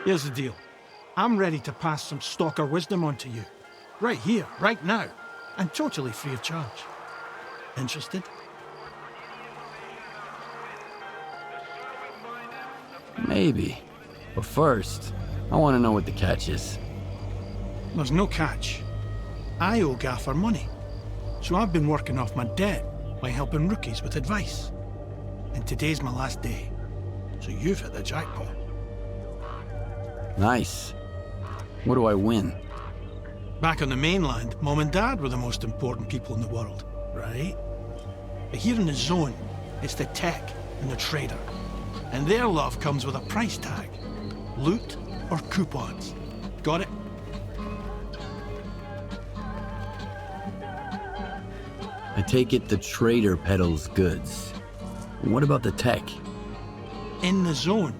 Here's the deal. I'm ready to pass some Stalker wisdom on to you. Right here, right now. And totally free of charge. Interested? Maybe. But first, I want to know what the catch is. There's no catch. I owe Gaffer money. So I've been working off my debt by helping rookies with advice. And today's my last day. So you've hit the jackpot. Nice. What do I win? Back on the mainland, Mom and Dad were the most important people in the world, right? But here in the zone, it's the tech and the trader. And their love comes with a price tag. Loot or coupons. Got it? I take it the trader peddles goods. What about the tech? In the zone,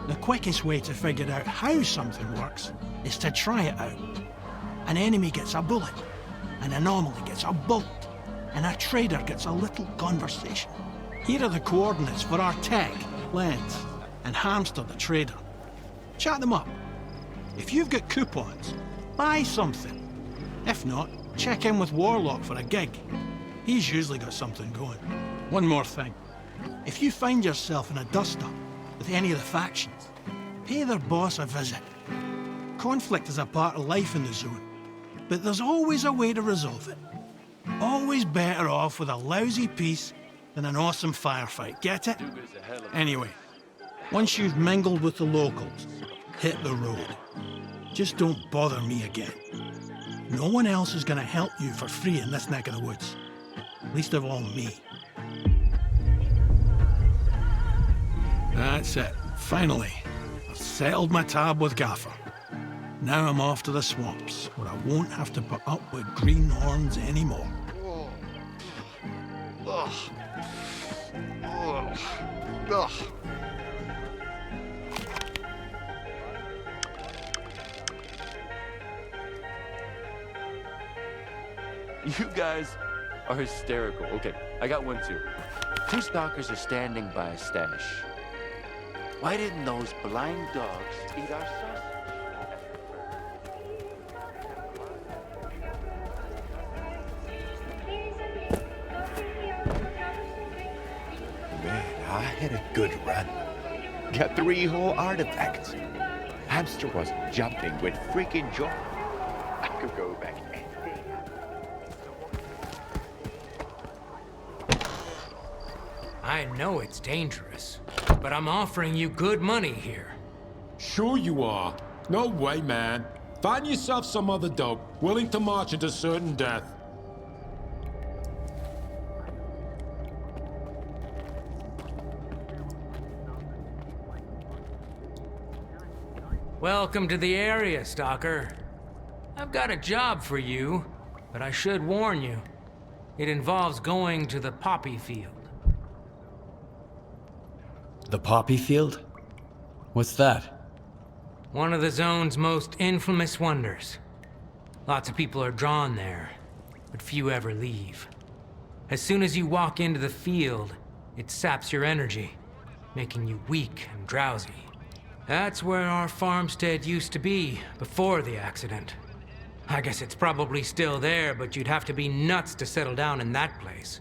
the quickest way to figure out how something works is to try it out. An enemy gets a bullet, an anomaly gets a bolt, and a trader gets a little conversation. Here are the coordinates for our tech, Lens, and Hamster the trader. Chat them up. If you've got coupons, buy something. If not, check in with Warlock for a gig. He's usually got something going. One more thing. If you find yourself in a dust-up with any of the factions, pay their boss a visit. Conflict is a part of life in the zone, but there's always a way to resolve it. Always better off with a lousy peace than an awesome firefight, get it? Anyway, once you've mingled with the locals, hit the road. Just don't bother me again. No one else is gonna help you for free in this neck of the woods. Least of all me. That's it. Finally, I've settled my tab with Gaffer. Now I'm off to the swamps, where I won't have to put up with greenhorns anymore. Ugh. Ugh. Ugh. You guys are hysterical. Okay, I got one too. Two stalkers are standing by a stash. Why didn't those blind dogs eat our sausage? Man, I had a good run. Got 3 whole artifacts. Hamster was jumping with freaking joy. I could go back any day. I know it's dangerous, but I'm offering you good money here. Sure you are. No way, man. Find yourself some other dope, willing to march into certain death. Welcome to the area, Stalker. I've got a job for you, but I should warn you. It involves going to the poppy field. The poppy field? What's that? One of the zone's most infamous wonders. Lots of people are drawn there, but few ever leave. As soon as you walk into the field, it saps your energy, making you weak and drowsy. That's where our farmstead used to be, before the accident. I guess it's probably still there, but you'd have to be nuts to settle down in that place.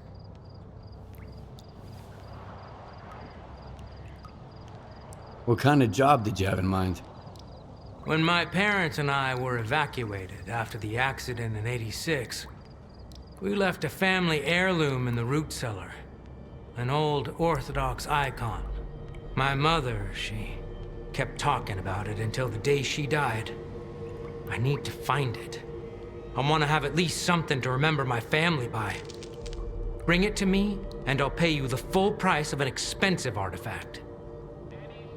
What kind of job did you have in mind? When my parents and I were evacuated after the accident in '86, we left a family heirloom in the root cellar. An old Orthodox icon. My mother, she kept talking about it until the day she died. I need to find it. I want to have at least something to remember my family by. Bring it to me, and I'll pay you the full price of an expensive artifact.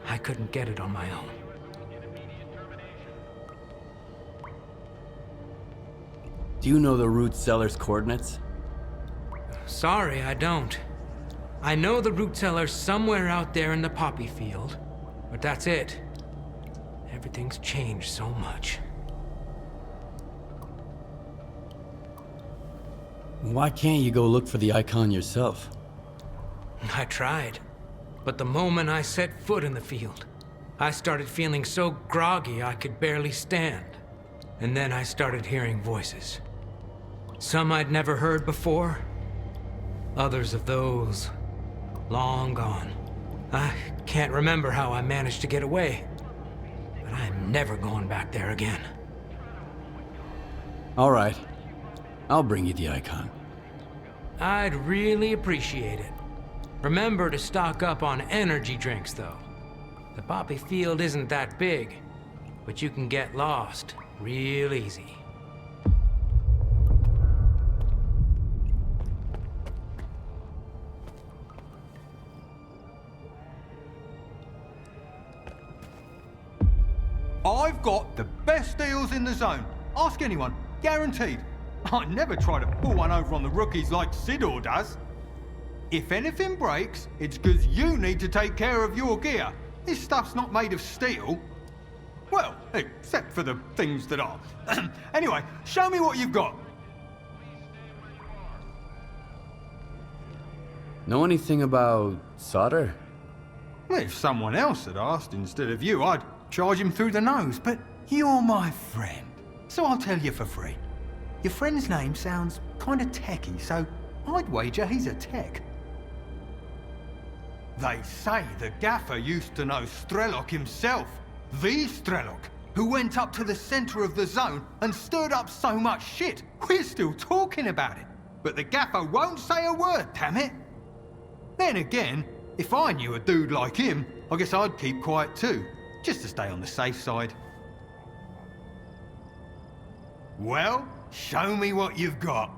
I couldn't get it on my own. Do you know the root cellar's coordinates? Sorry, I don't. I know the root cellar's somewhere out there in the poppy field, but that's it. Everything's changed so much. Why can't you go look for the icon yourself? I tried, but the moment I set foot in the field, I started feeling so groggy I could barely stand. And then I started hearing voices. Some I'd never heard before. Others of those long gone. I can't remember how I managed to get away. But I'm never going back there again. All right. I'll bring you the icon. I'd really appreciate it. Remember to stock up on energy drinks, though. The poppy field isn't that big, but you can get lost real easy. I've got the best deals in the zone. Ask anyone. Guaranteed. I never try to pull one over on the rookies like Sidor does. If anything breaks, it's because you need to take care of your gear. This stuff's not made of steel. Well, except for the things that are. Anyway, show me what you've got. Know anything about solder? Well, if someone else had asked instead of you, I'd charge him through the nose, but you're my friend, so I'll tell you for free. Your friend's name sounds kind of techy, so I'd wager he's a tech. They say the gaffer used to know Strelok himself, the Strelok, who went up to the center of the zone and stirred up so much shit, we're still talking about it. But the gaffer won't say a word, damn it. Then again, if I knew a dude like him, I guess I'd keep quiet too, just to stay on the safe side. Well, show me what you've got.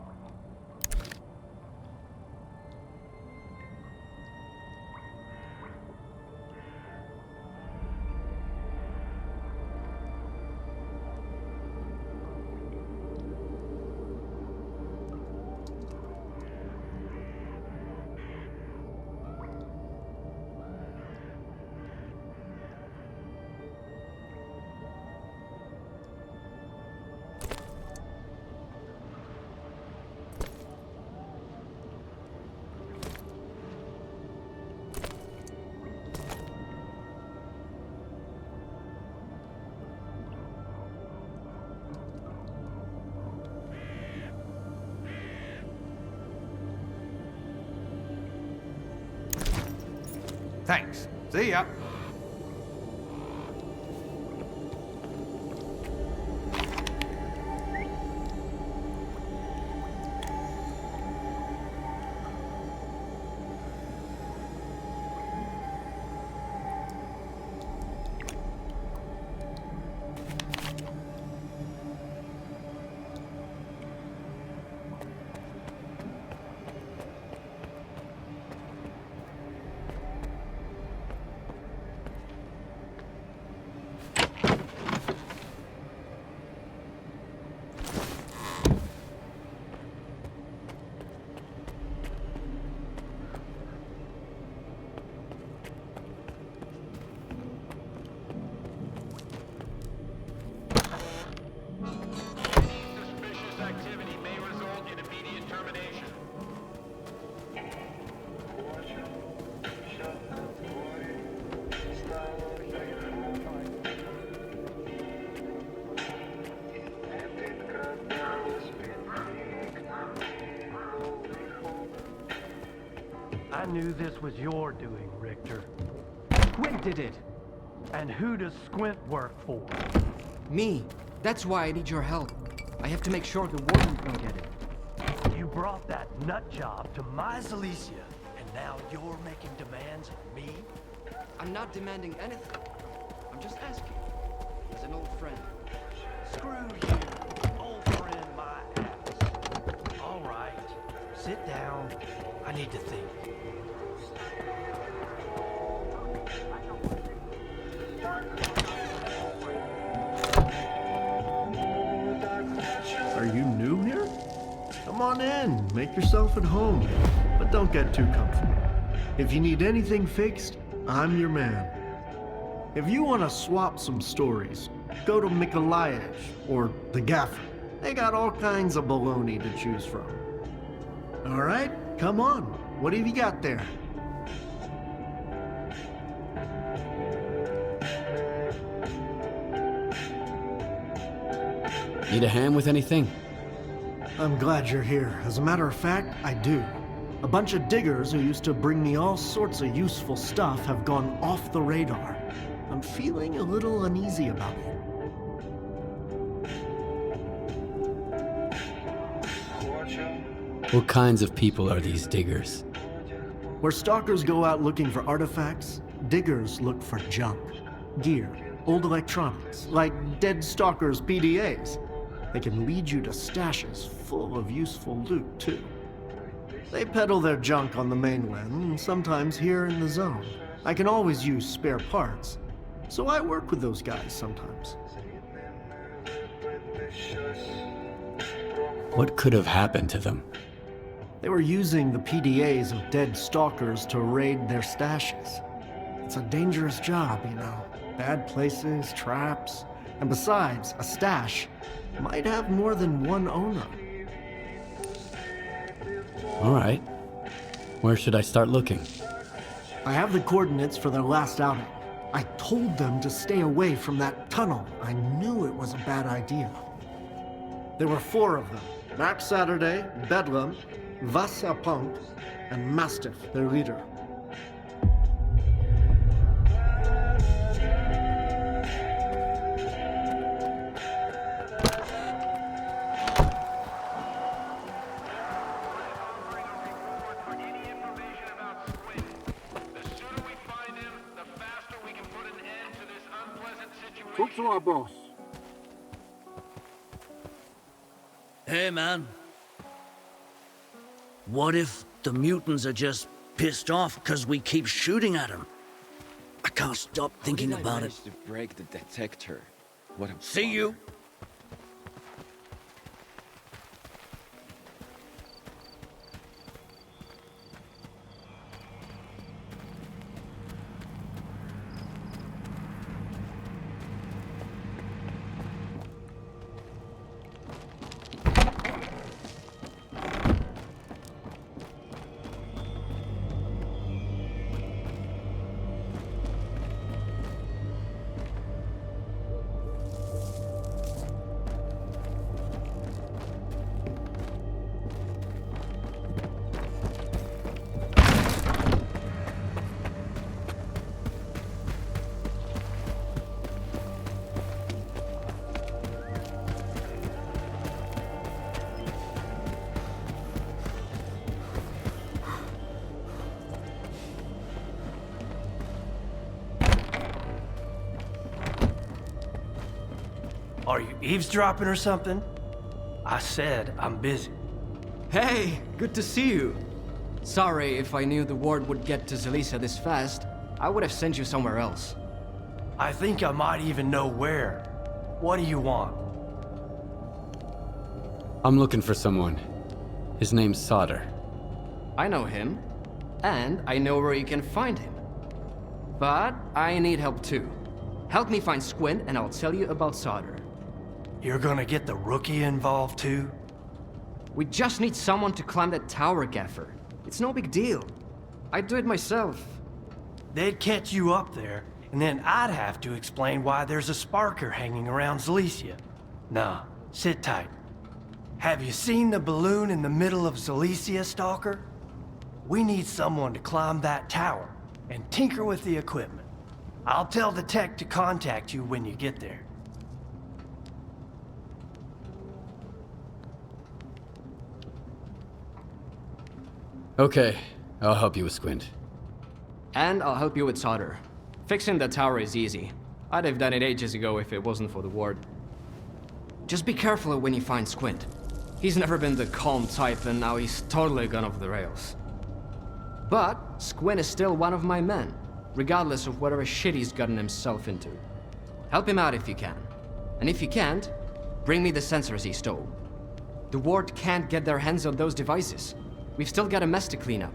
Thanks. See ya. I knew this was your doing, Richter. Squint did it. And who does Squint work for? Me. That's why I need your help. I have to make sure the warden can get it. You brought that nut job to my Silesia, and now you're making demands of me? I'm not demanding anything. I'm just asking. As an old friend. Screw you, old friend my ass. All right, sit down. I need to think. Are you new here? Come on in, make yourself at home, but don't get too comfortable. If you need anything fixed, I'm your man. If you want to swap some stories, go to Mikolayev or the Gaffer. They got all kinds of baloney to choose from. All right, come on. What have you got there? Need a hand with anything? I'm glad you're here. As a matter of fact, I do. A bunch of diggers who used to bring me all sorts of useful stuff have gone off the radar. I'm feeling a little uneasy about it. What kinds of people are these diggers? Where stalkers go out looking for artifacts, diggers look for junk. Gear, old electronics, like dead stalkers' PDAs. They can lead you to stashes full of useful loot, too. They peddle their junk on the mainland, and sometimes here in the zone. I can always use spare parts, so I work with those guys sometimes. What could have happened to them? They were using the PDAs of dead stalkers to raid their stashes. It's a dangerous job, you know. Bad places, traps, and besides, a stash might have more than one owner. All right. Where should I start looking? I have the coordinates for their last outing. I told them to stay away from that tunnel. I knew it was a bad idea. There were 4 of them. Max Saturday, Bedlam, Vasa Punk, and Mastiff, their leader. Talk to our boss. Hey, man. What if the mutants are just pissed off because we keep shooting at them? I can't stop thinking about it. To break the detector. What a See you. Are you eavesdropping or something? I said I'm busy. Hey, good to see you. Sorry, if I knew the word would get to Zelisa this fast, I would have sent you somewhere else. I think I might even know where. What do you want? I'm looking for someone. His name's Solder. I know him, and I know where you can find him. But I need help too. Help me find Squint, and I'll tell you about Solder. You're gonna get the rookie involved too? We just need someone to climb that tower, Gaffer. It's no big deal. I'd do it myself. They'd catch you up there, and then I'd have to explain why there's a sparker hanging around Zelicia. Nah, sit tight. Have you seen the balloon in the middle of Zelicia, Stalker? We need someone to climb that tower and tinker with the equipment. I'll tell the tech to contact you when you get there. Okay, I'll help you with Squint. And I'll help you with Solder. Fixing the tower is easy. I'd have done it ages ago if it wasn't for the ward. Just be careful when you find Squint. He's never been the calm type, and now he's totally gone off the rails. But Squint is still one of my men, regardless of whatever shit he's gotten himself into. Help him out if you can. And if you can't, bring me the sensors he stole. The ward can't get their hands on those devices. We've still got a mess to clean up.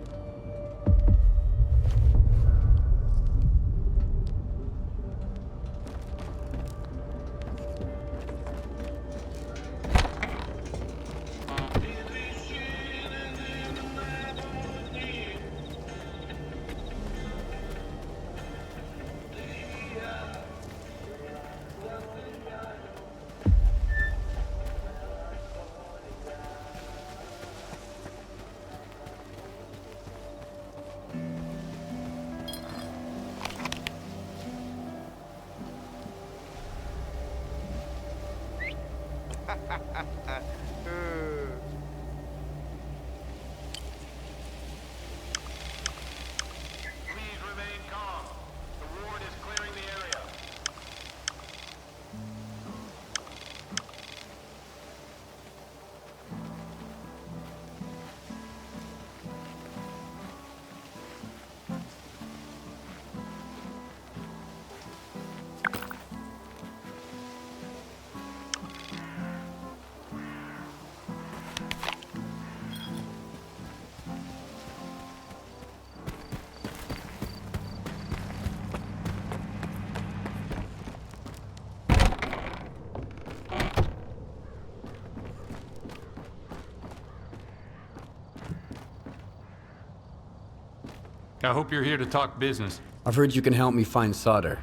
I hope you're here to talk business. I've heard you can help me find solder.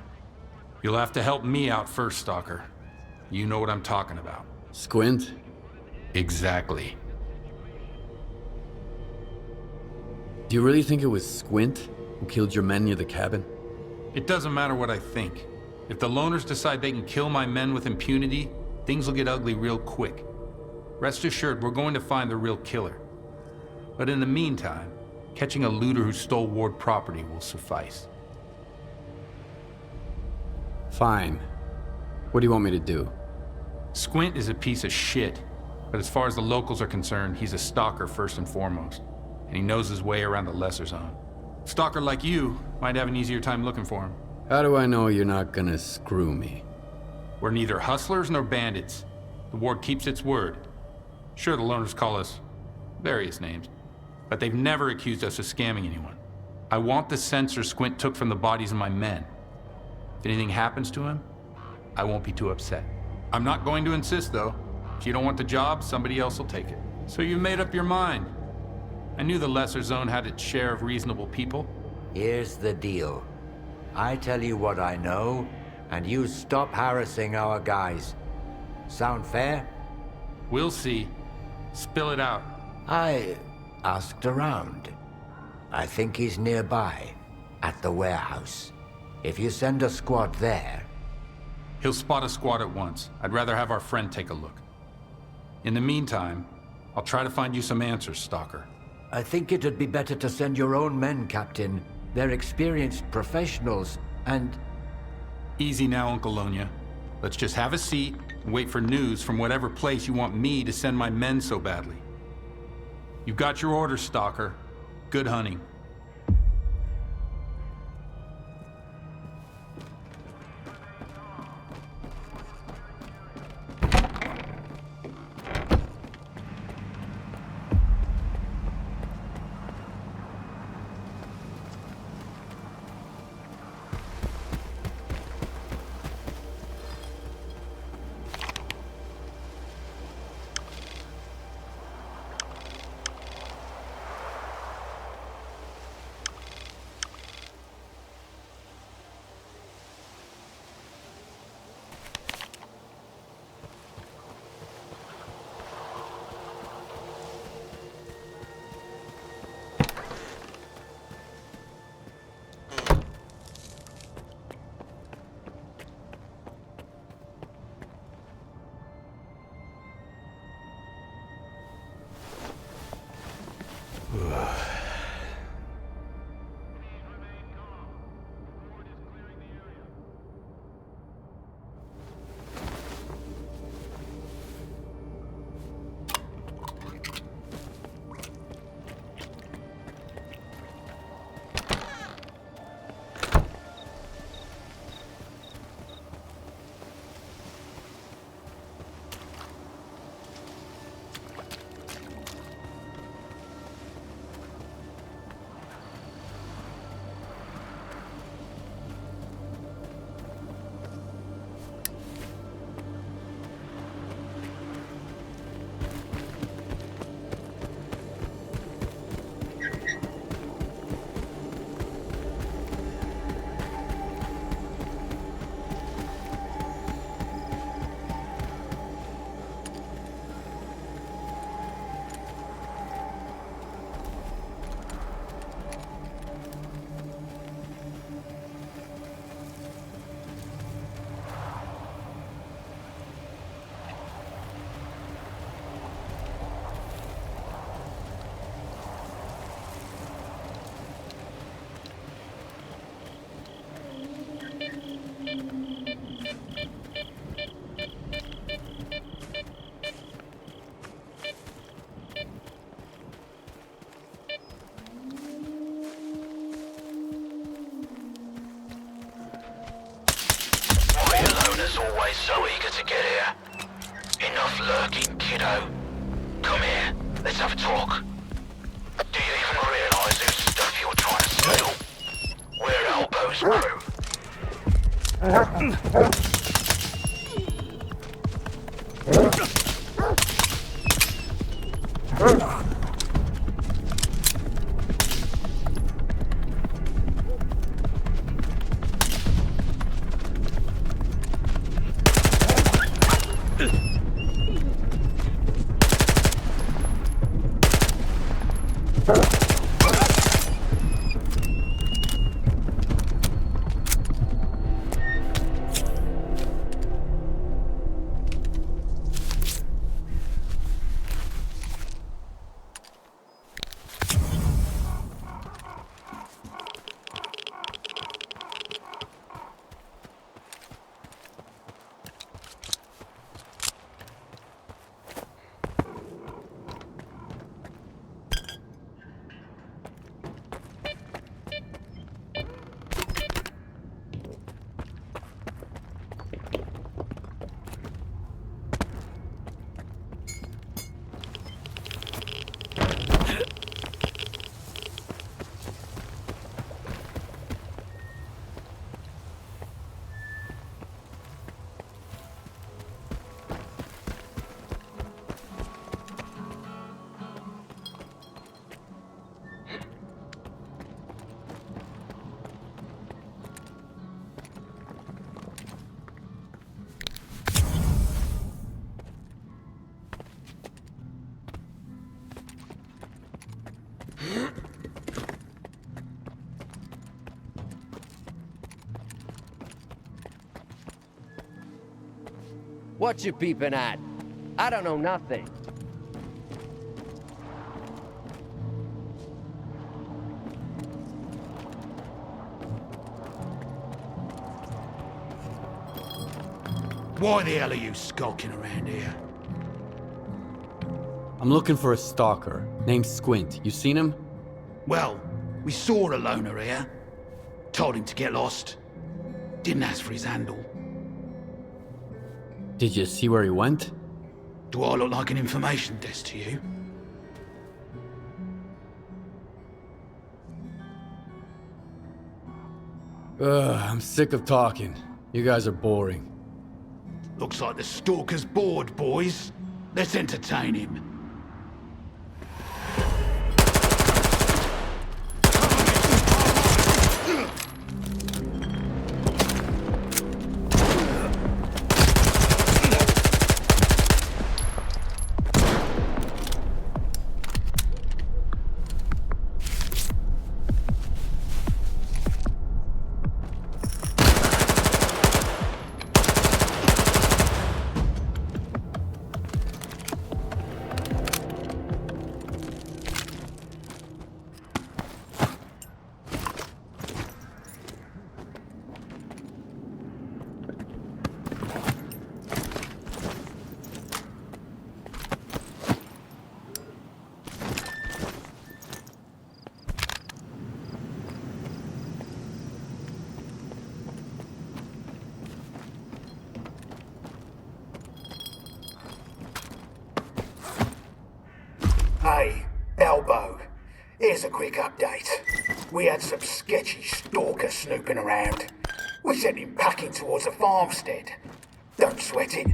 You'll have to help me out first, Stalker. You know what I'm talking about. Squint? Exactly. Do you really think it was Squint who killed your men near the cabin? It doesn't matter what I think. If the loners decide they can kill my men with impunity, things will get ugly real quick. Rest assured, we're going to find the real killer. But in the meantime, catching a looter who stole Ward property will suffice. Fine. What do you want me to do? Squint is a piece of shit, but as far as the locals are concerned, he's a stalker first and foremost, and he knows his way around the lesser zone. A stalker like you might have an easier time looking for him. How do I know you're not gonna screw me? We're neither hustlers nor bandits. The Ward keeps its word. Sure, the loners call us various names, but they've never accused us of scamming anyone. I want the sensor Squint took from the bodies of my men. If anything happens to him, I won't be too upset. I'm not going to insist, though. If you don't want the job, somebody else will take it. So you made up your mind. I knew the lesser zone had its share of reasonable people. Here's the deal. I tell you what I know, and you stop harassing our guys. Sound fair? We'll see. Spill it out. I asked around. I think he's nearby, at the warehouse. If you send a squad there... He'll spot a squad at once. I'd rather have our friend take a look. In the meantime, I'll try to find you some answers, Stalker. I think it'd be better to send your own men, Captain. They're experienced professionals, and... Easy now, Uncle Lonia. Let's just have a seat and wait for news from whatever place you want me to send my men so badly. You've got your orders, Stalker. Good hunting. Always so eager to get here. Enough lurking, kiddo. Come here, let's have a talk. Do you even realize whose stuff you're trying to steal? We're elbows through. What you peeping at? I don't know nothing. Why the hell are you skulking around here? I'm looking for a stalker named Squint. You seen him? Well, we saw a loner here. Told him to get lost. Didn't ask for his handle. Did you see where he went? Do I look like an information desk to you? Ugh, I'm sick of talking. You guys are boring. Looks like the Stalker's bored, boys. Let's entertain him. Hey, Elbow. Here's a quick update. We had some sketchy stalker snooping around. We sent him packing towards a farmstead. Don't sweat it.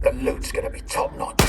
The loot's gonna be top-notch.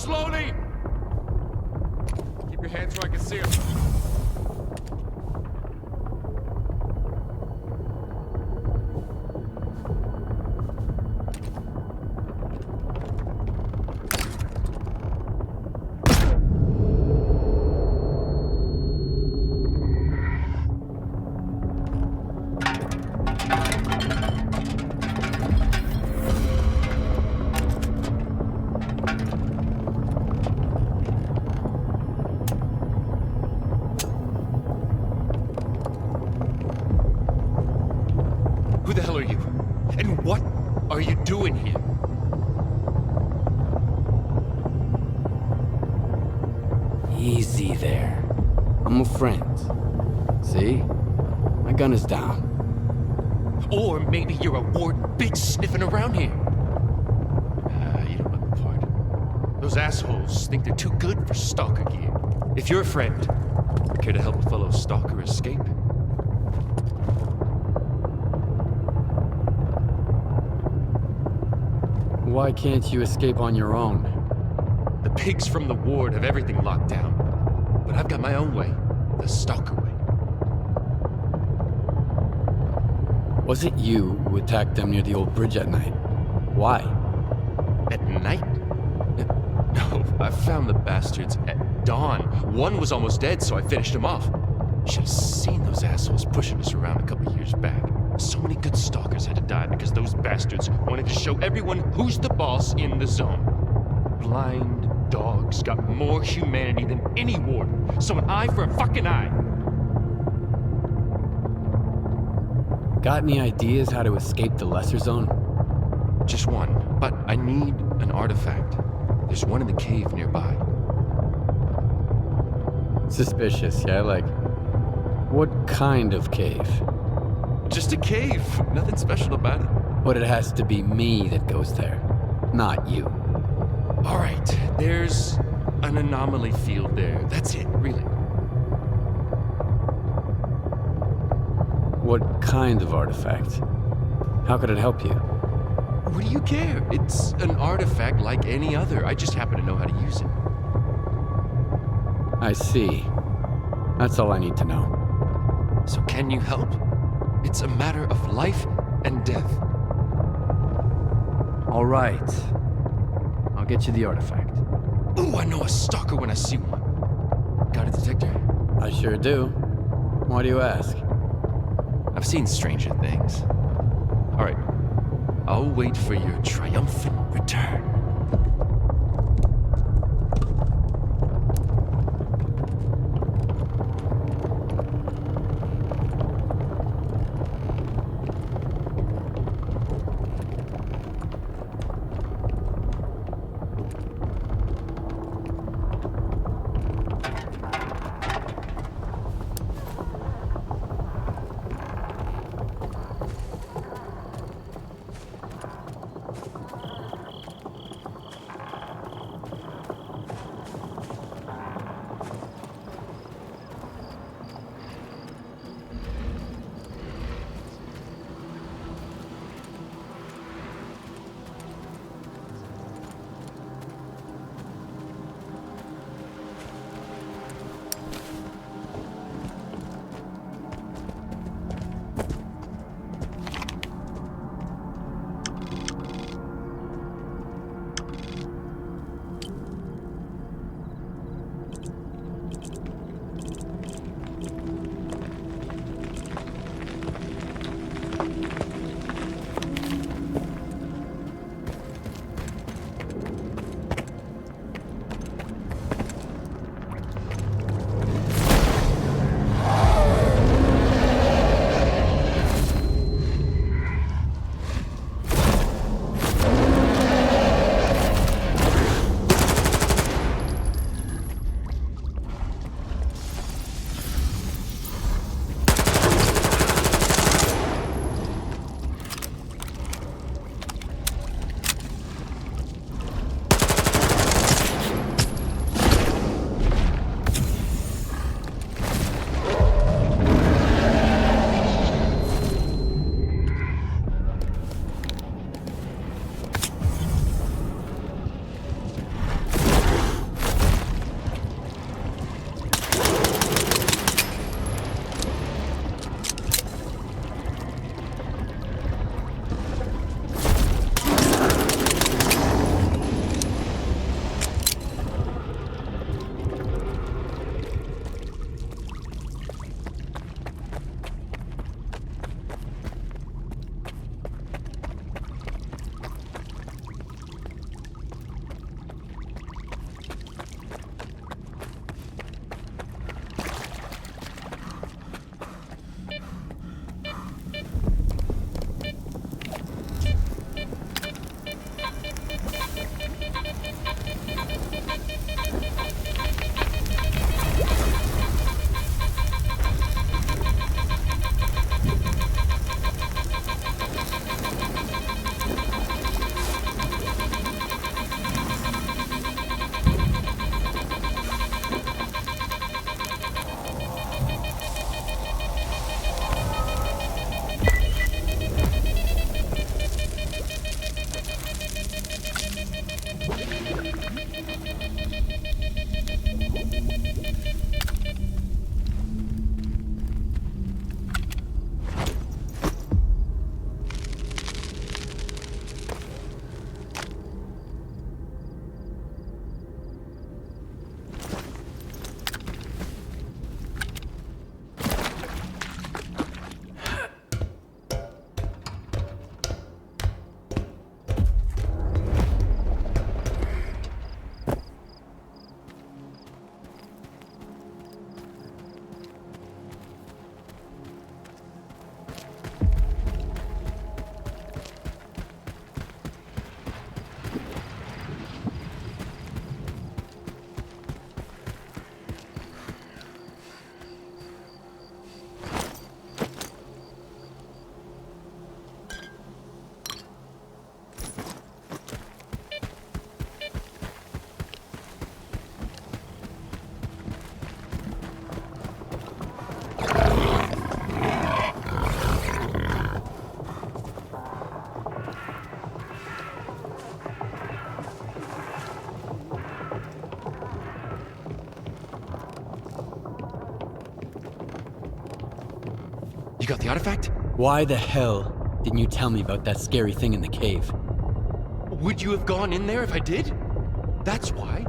slowly! Keep your hands where I can see them. Who the hell are you? And what are you doing here? Easy there. I'm a friend. See? My gun is down. Or maybe you're a ward bitch sniffing around here. You don't look the part. Those assholes think they're too good for stalker gear. If you're a friend, care to help a fellow stalker escape? Why can't you escape on your own? The pigs from the ward have everything locked down. But I've got my own way. The stalker way. Was it you who attacked them near the old bridge at night? Why? At night? No, I found the bastards at dawn. One was almost dead, so I finished him off. Should have seen those assholes pushing us around a couple years back. So many good stalkers had to die because those bastards wanted to show everyone who's the boss in the zone. Blind dogs got more humanity than any warden, so an eye for a fucking eye. Got any ideas how to escape the lesser zone? Just one, but I need an artifact. There's one in the cave nearby. Suspicious, yeah? Like, what kind of cave? Just a cave. Nothing special about it. But it has to be me that goes there, not you. All right, there's an anomaly field there. That's it, really. What kind of artifact? How could it help you? What do you care? It's an artifact like any other. I just happen to know how to use it. I see. That's all I need to know. So can you help? It's a matter of life and death. All right. I'll get you the artifact. Ooh, I know a stalker when I see one. Got a detector? I sure do. Why do you ask? I've seen stranger things. All right. I'll wait for your triumphant return. You got the artifact? Why the hell didn't you tell me about that scary thing in the cave? Would you have gone in there if I did? That's why.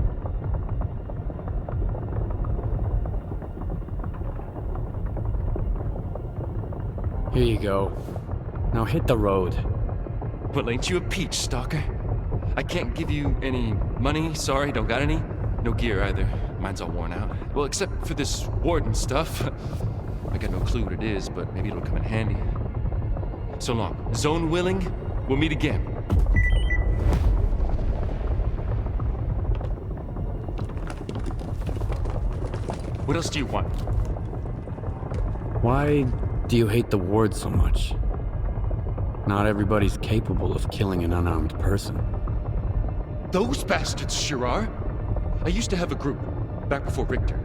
Here you go. Now hit the road. Well, ain't you a peach, Stalker? I can't give you any money, sorry, don't got any. No gear either. Mine's all worn out. Well, except for this warden stuff. I got no clue what it is, but maybe it'll come in handy. So long. Zone willing, we'll meet again. What else do you want? Why do you hate the ward so much? Not everybody's capable of killing an unarmed person. Those bastards sure are. I used to have a group, back before Richter.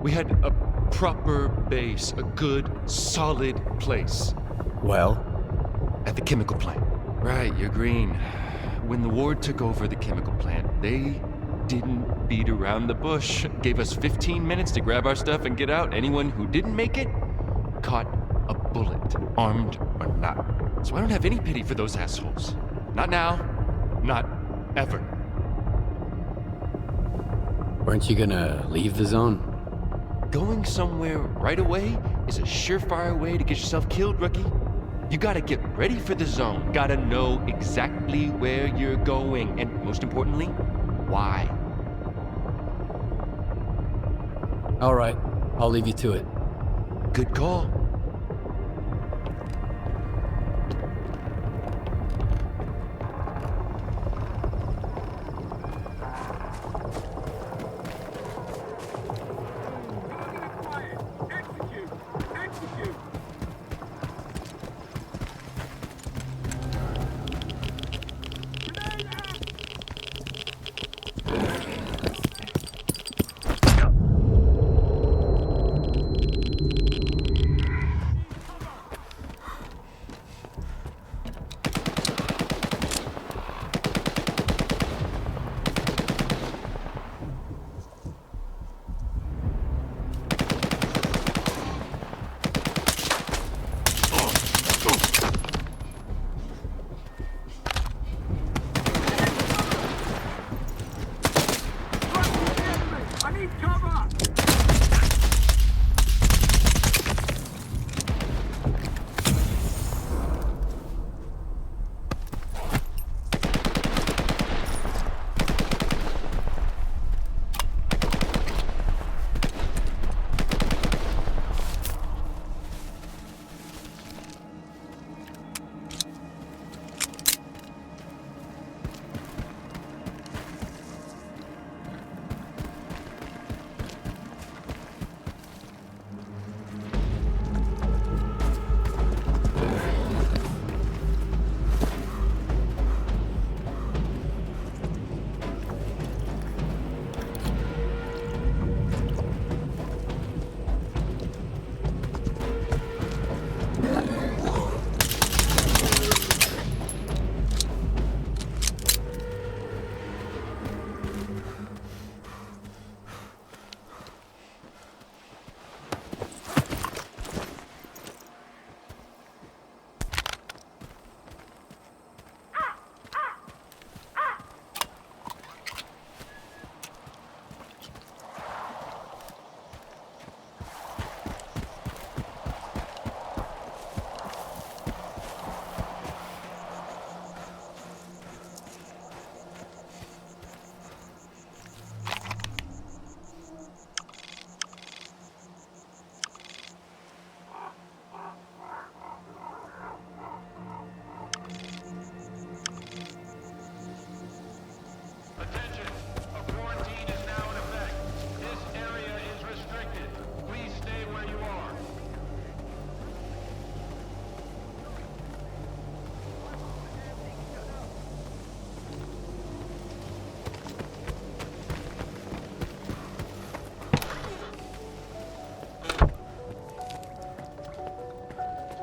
We had a proper base, a good, solid place. Well? At the chemical plant. Right, you're green. When the ward took over the chemical plant, they didn't beat around the bush. Gave us 15 minutes to grab our stuff and get out. Anyone who didn't make it caught a bullet, armed or not. So I don't have any pity for those assholes. Not now, not ever. Weren't you gonna leave the zone? Going somewhere right away is a surefire way to get yourself killed, rookie. You gotta get ready for the zone. Gotta know exactly where you're going, and most importantly, why. All right, I'll leave you to it. Good call.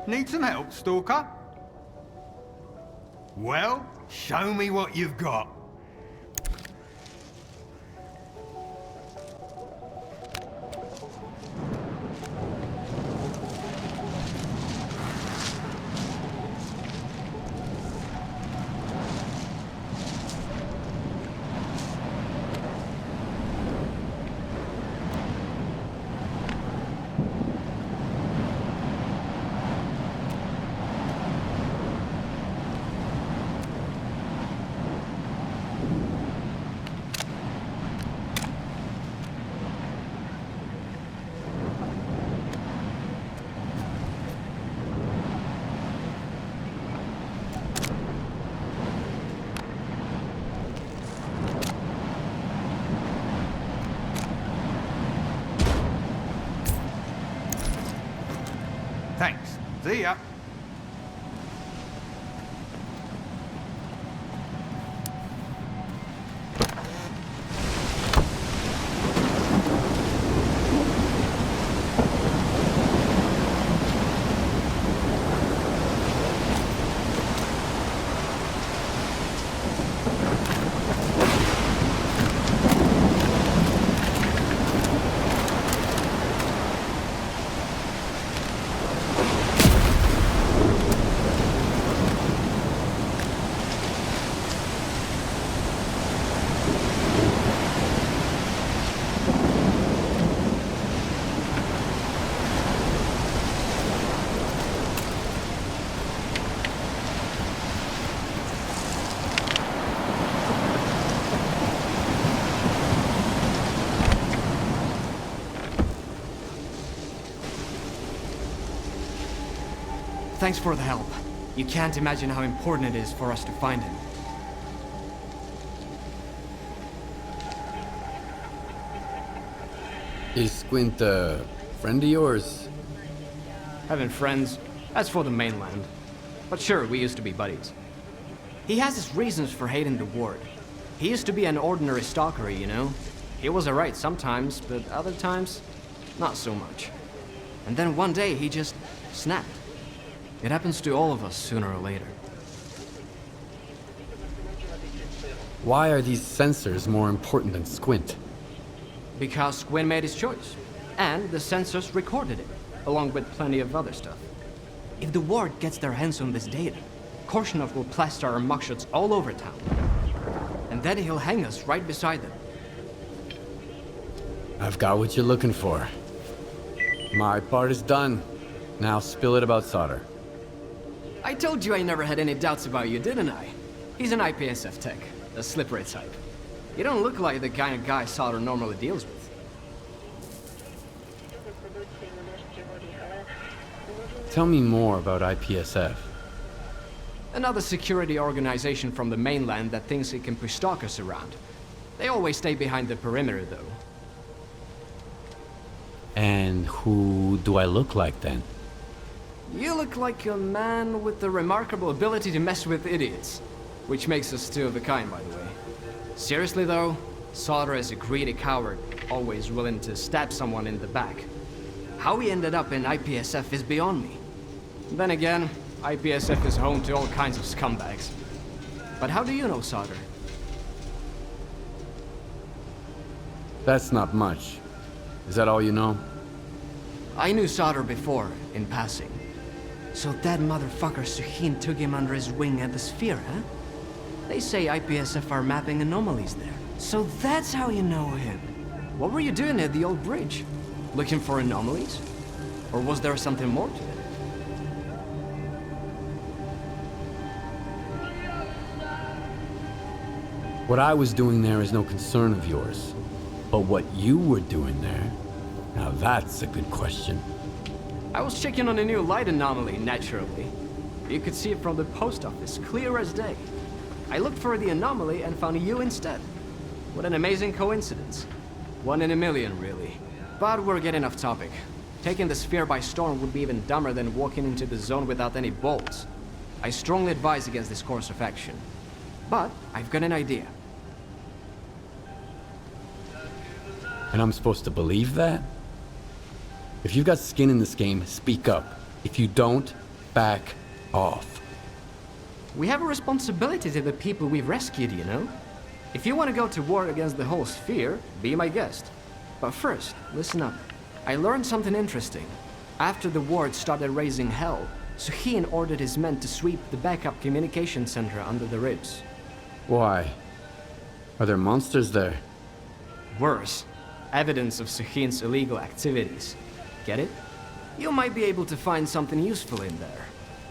Need some help, Stalker? Well, show me what you've got. See ya. Thanks for the help. You can't imagine how important it is for us to find him. Is Squint a friend of yours? Having friends, that's for the mainland. But sure, we used to be buddies. He has his reasons for hating the ward. He used to be an ordinary stalker, you know? He was alright sometimes, but other times, not so much. And then one day he just snapped. It happens to all of us sooner or later. Why are these sensors more important than Squint? Because Squint made his choice. And the sensors recorded it, along with plenty of other stuff. If the ward gets their hands on this data, Korshinov will plaster our mugshots all over town. And then he'll hang us right beside them. I've got what you're looking for. My part is done. Now spill it about Solder. I told you I never had any doubts about you, didn't I? He's an IPSF tech, a slippery type. You don't look like the kind of guy Solder normally deals with. Tell me more about IPSF. Another security organization from the mainland that thinks it can push stalkers around. They always stay behind the perimeter, though. And who do I look like then? You look like a man with the remarkable ability to mess with idiots. Which makes us two of a kind, by the way. Seriously though, Solder is a greedy coward, always willing to stab someone in the back. How he ended up in IPSF is beyond me. Then again, IPSF is home to all kinds of scumbags. But how do you know Solder? That's not much. Is that all you know? I knew Solder before, in passing. So that motherfucker Suhin took him under his wing at the Sphere, huh? They say IPSF are mapping anomalies there. So that's how you know him. What were you doing at the old bridge? Looking for anomalies? Or was there something more to it? What I was doing there is no concern of yours. But what you were doing there, now that's a good question. I was checking on a new light anomaly, naturally. You could see it from the post office, clear as day. I looked for the anomaly and found you instead. What an amazing coincidence. 1 in a million, really. But we're getting off topic. Taking the Sphere by storm would be even dumber than walking into the zone without any bolts. I strongly advise against this course of action. But I've got an idea. And I'm supposed to believe that? If you've got skin in this game, speak up. If you don't, back off. We have a responsibility to the people we've rescued, you know? If you want to go to war against the whole Sphere, be my guest. But first, listen up. I learned something interesting. After the ward started raising hell, Suhin ordered his men to sweep the backup communication center under the ribs. Why? Are there monsters there? Worse. Evidence of Suhin's illegal activities. Get it? You might be able to find something useful in there.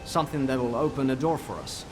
Something that'll open a door for us.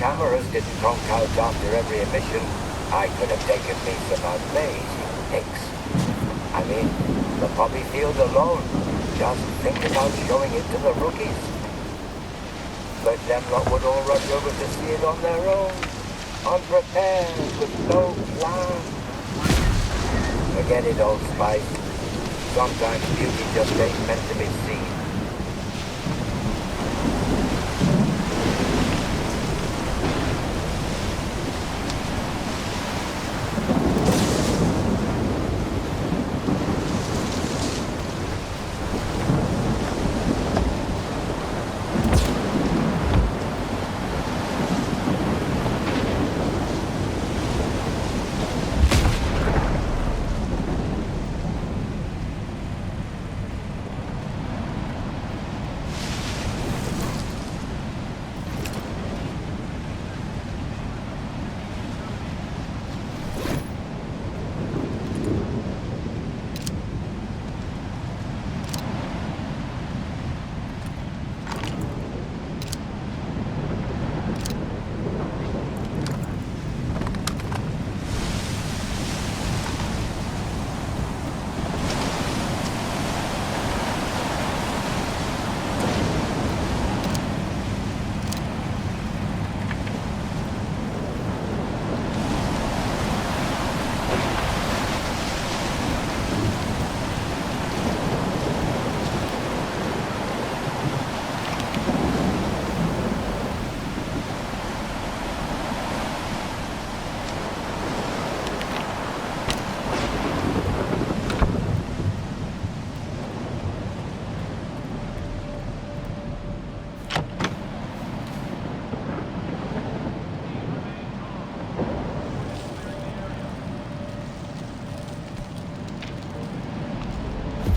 cameras didn't conk out after every emission, I could have taken me some amazing pics. I mean, the poppy field alone. Just think about showing it to the rookies. But them lot would all rush over to see it on their own, unprepared, with no plan. Forget it, Old Spice. Sometimes beauty just ain't meant to be seen.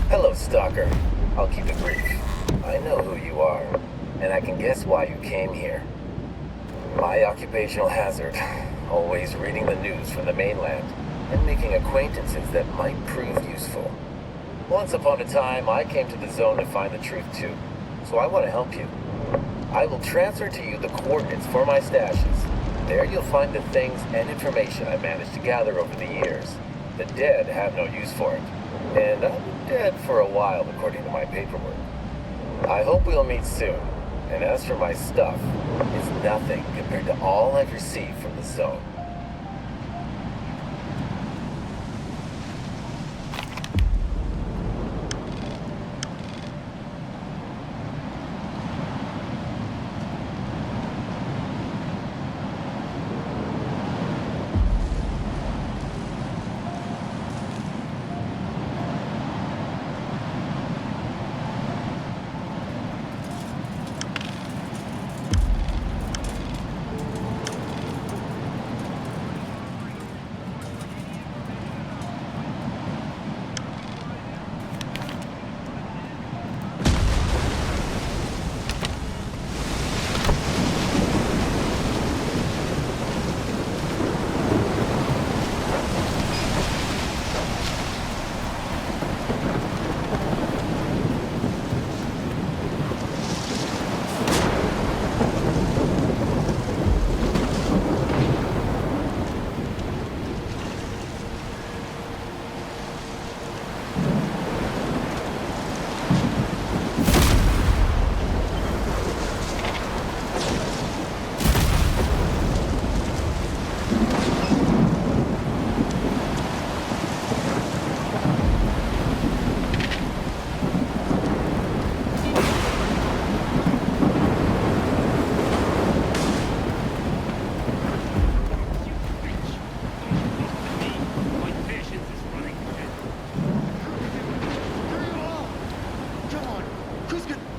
Hello, Stalker. I'll keep it brief. I know who you are, and I can guess why you came here. My occupational hazard, always reading the news from the mainland and making acquaintances that might prove useful. Once upon a time, I came to the zone to find the truth too, so I want to help you. I will transfer to you the coordinates for my stashes. There you'll find the things and information I managed to gather over the years. The dead have no use for it, and I've been dead for a while according to my paperwork. I hope we'll meet soon, and as for my stuff, it's nothing compared to all I've received from the zone.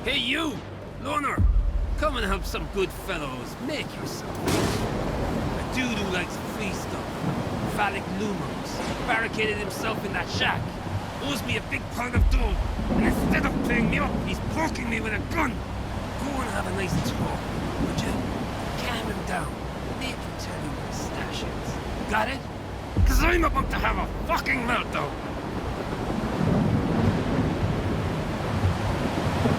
Hey, you! Loner! Come and help some good fellows. Make yourself. A dude who likes free stuff. Phallic numerals. Barricaded himself in that shack. Owes me a big pile of dough. And instead of paying me up, he's poking me with a gun. Go and have a nice talk, would you? Calm him down. Make him tell you where his stash is. Got it? 'Cause I'm about to have a fucking meltdown.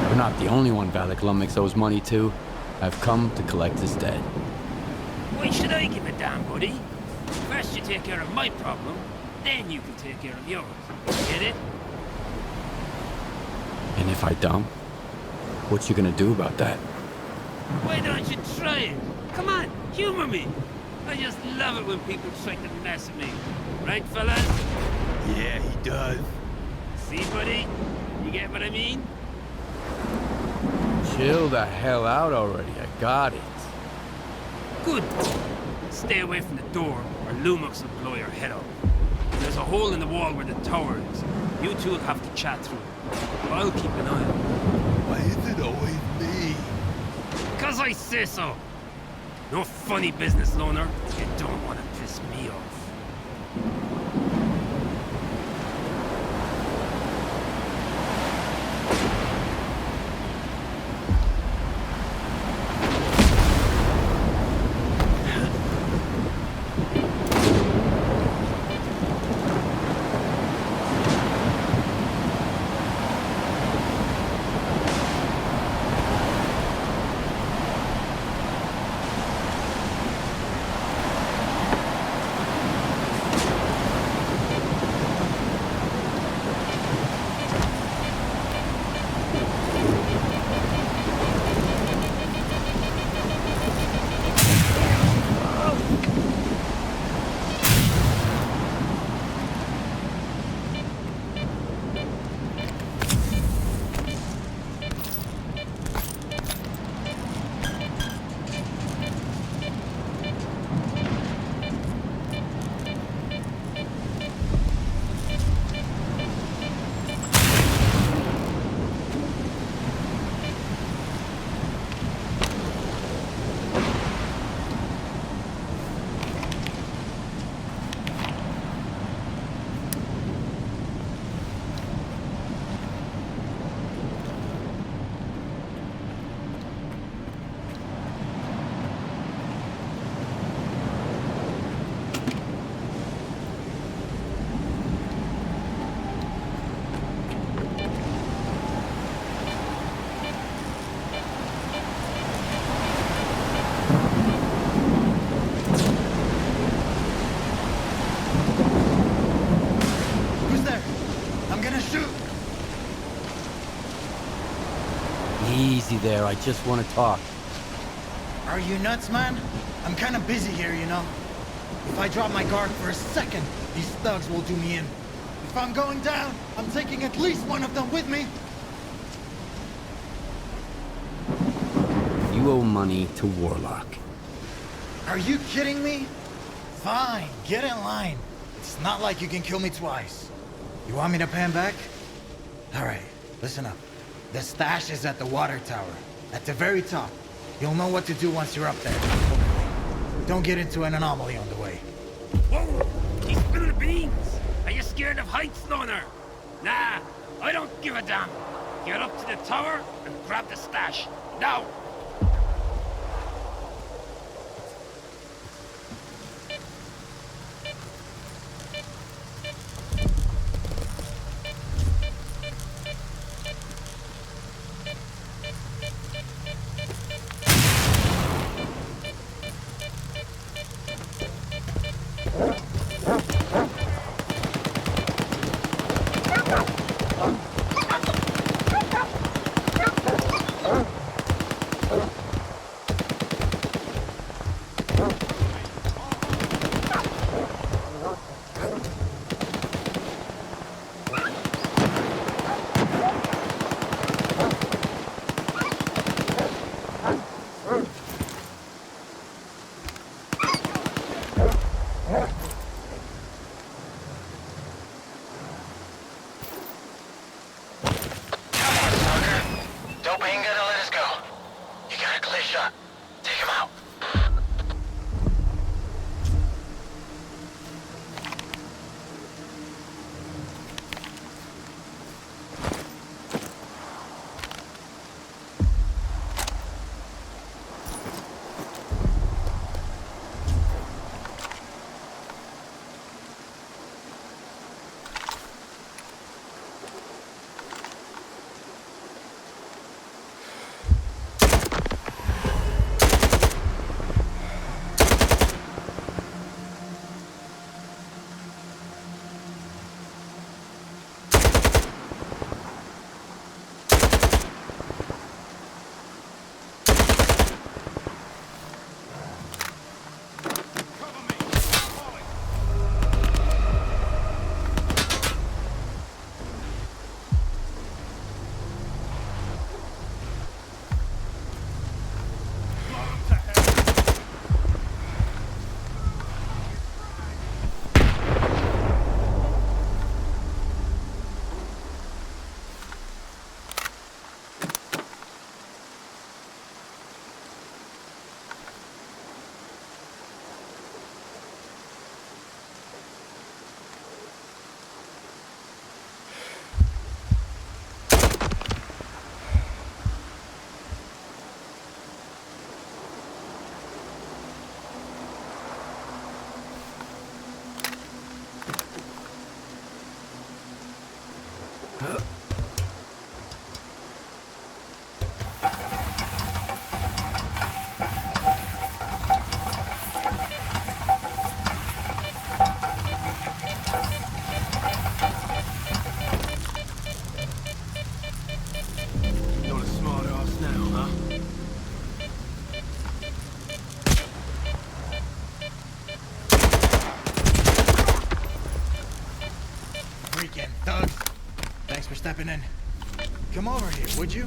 You're not the only one Valak Lumix owes money to. I've come to collect his debt. Why should I give a damn, buddy? First you take care of my problem, then you can take care of yours. Get it? And if I don't, what you gonna do about that? Why don't you try it? Come on, humor me. I just love it when people try to mess with me. Right, fellas? Yeah, he does. See, buddy? You get what I mean? Chill the hell out already, I got it. Good. Stay away from the door, or Lumux will blow your head off. There's a hole in the wall where the tower is. You two will have to chat through it. I'll keep an eye on it. Why is it always me? Because I say so. No funny business, loner. You don't want to piss me off. Easy there, I just want to talk. Are you nuts, man? I'm kind of busy here, you know. If I drop my guard for a second, these thugs will do me in. If I'm going down, I'm taking at least one of them with me. You owe money to Warlock. Are you kidding me? Fine, get in line. It's not like you can kill me twice. You want me to pay him back? All right, listen up. The stash is at the water tower, at the very top. You'll know what to do once you're up there. Don't get into an anomaly on the way. Whoa! He's spilling the beans! Are you scared of heights, loner? Nah, I don't give a damn. Get up to the tower and grab the stash. Now! Not a smart ass now, huh? Freaking thugs. Thanks for stepping in. Come over here, would you?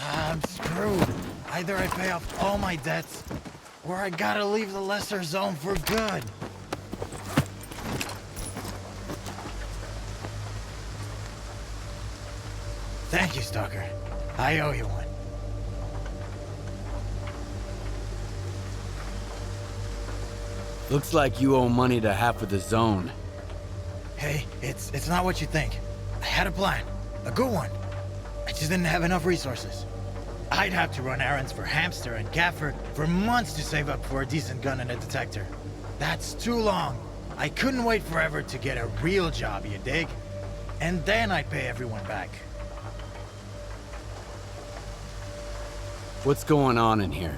I'm screwed. Either I pay off all my debts, or I gotta leave the lesser zone for good. Thank you, Stalker. I owe you one. Looks like you owe money to half of the zone. Hey, it's not what you think. I had a plan. A good one. I just didn't have enough resources. I'd have to run errands for Hamster and Gaffer for months to save up for a decent gun and a detector. That's too long. I couldn't wait forever to get a real job, you dig? And then I'd pay everyone back. What's going on in here?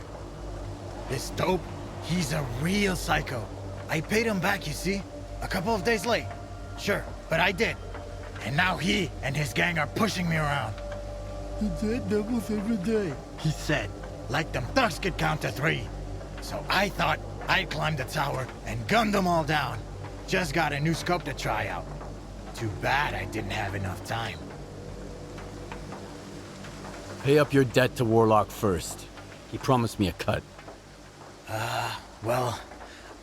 This dope, he's a real psycho. I paid him back, you see? A couple of days late. Sure, but I did. And now he and his gang are pushing me around. The dead doubles every day, he said. Like them thugs could count to 3. So I thought I'd climb the tower and gun them all down. Just got a new scope to try out. Too bad I didn't have enough time. Pay up your debt to Warlock first. He promised me a cut. Well,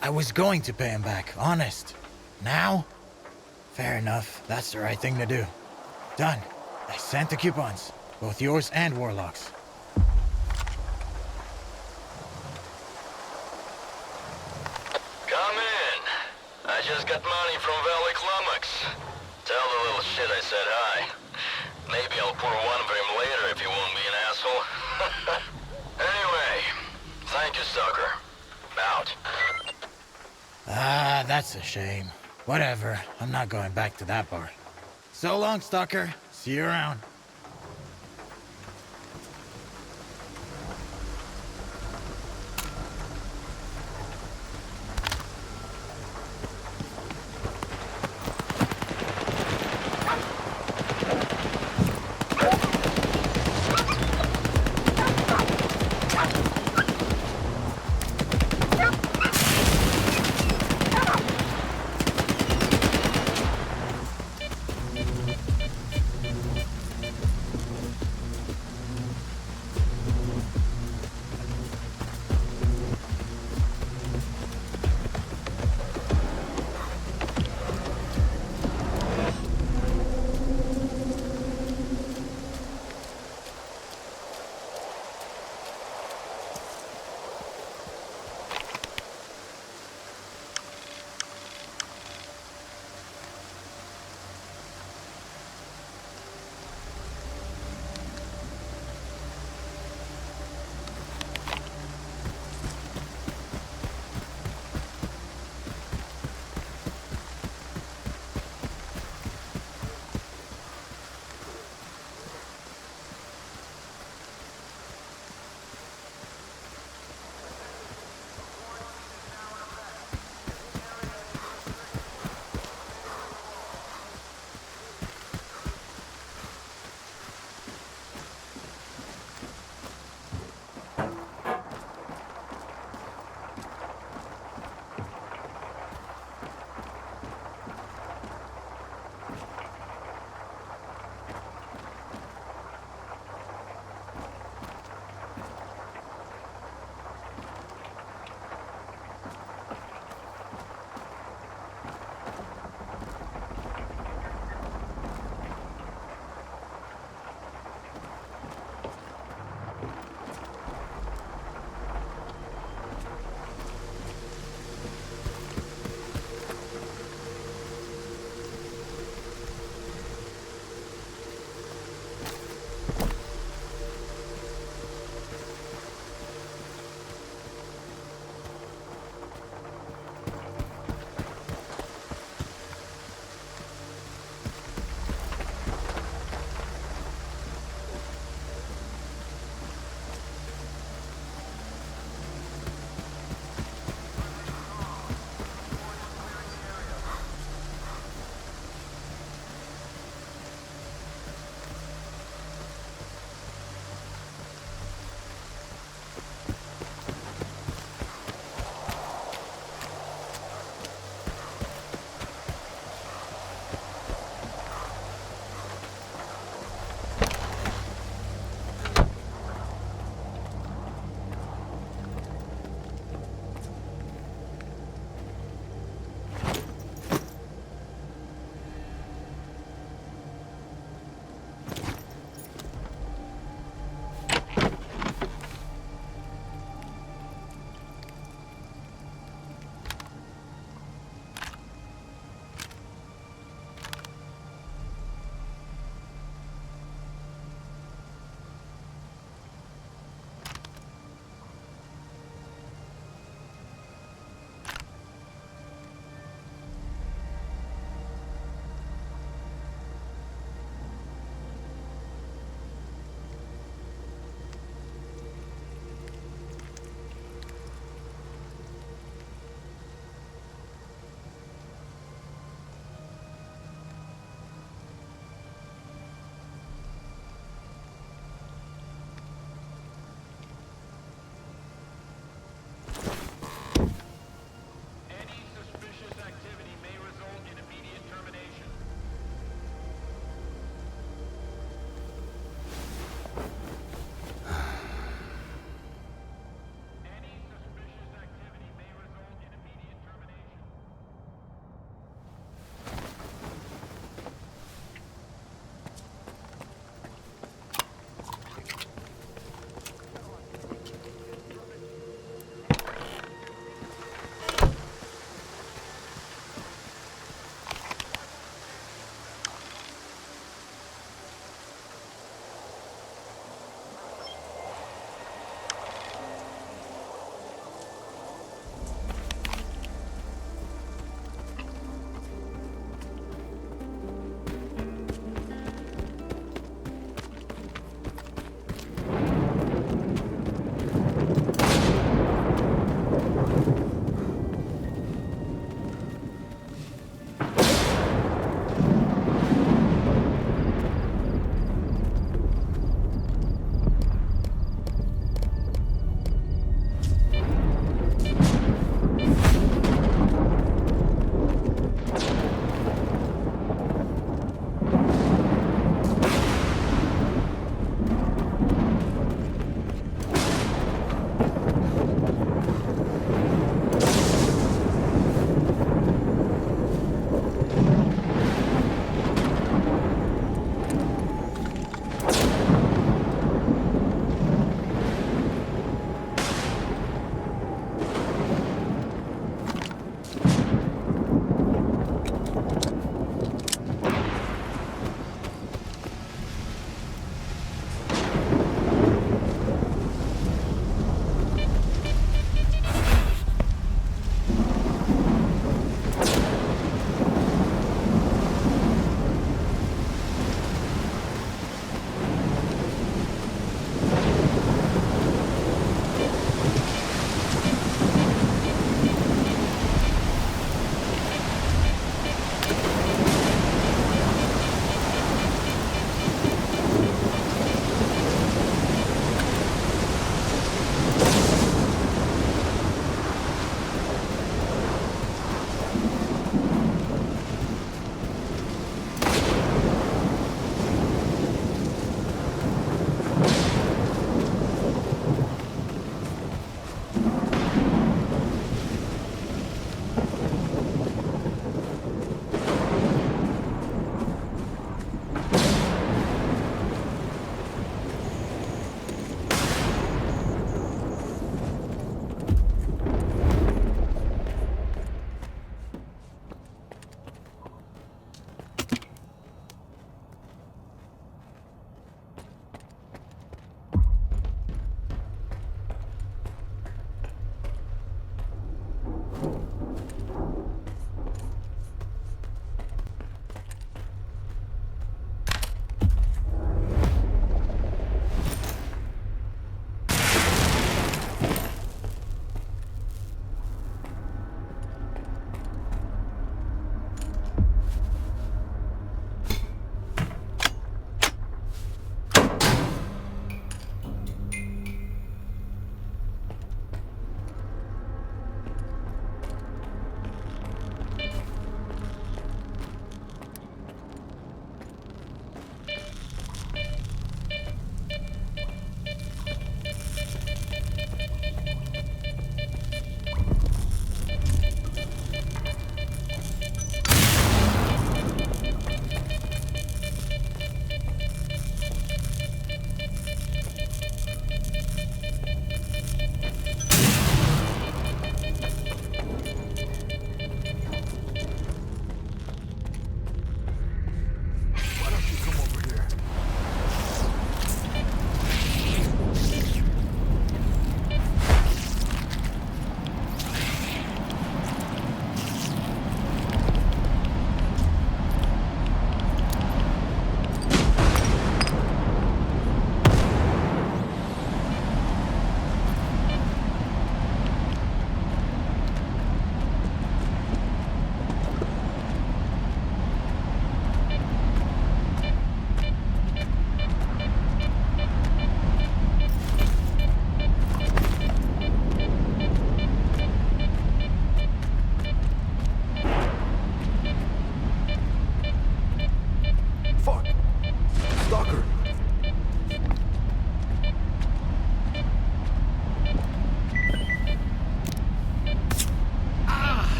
I was going to pay him back, honest. Now? Fair enough, that's the right thing to do. Done. I sent the coupons. Both yours and Warlock's. Come in. I just got money from Valley Climax. Tell the little shit I said hi. Maybe I'll pour one for him later if you won't be an asshole. Anyway, thank you, Stalker. Out. Ah, that's a shame. Whatever, I'm not going back to that bar. So long, Stalker. See you around.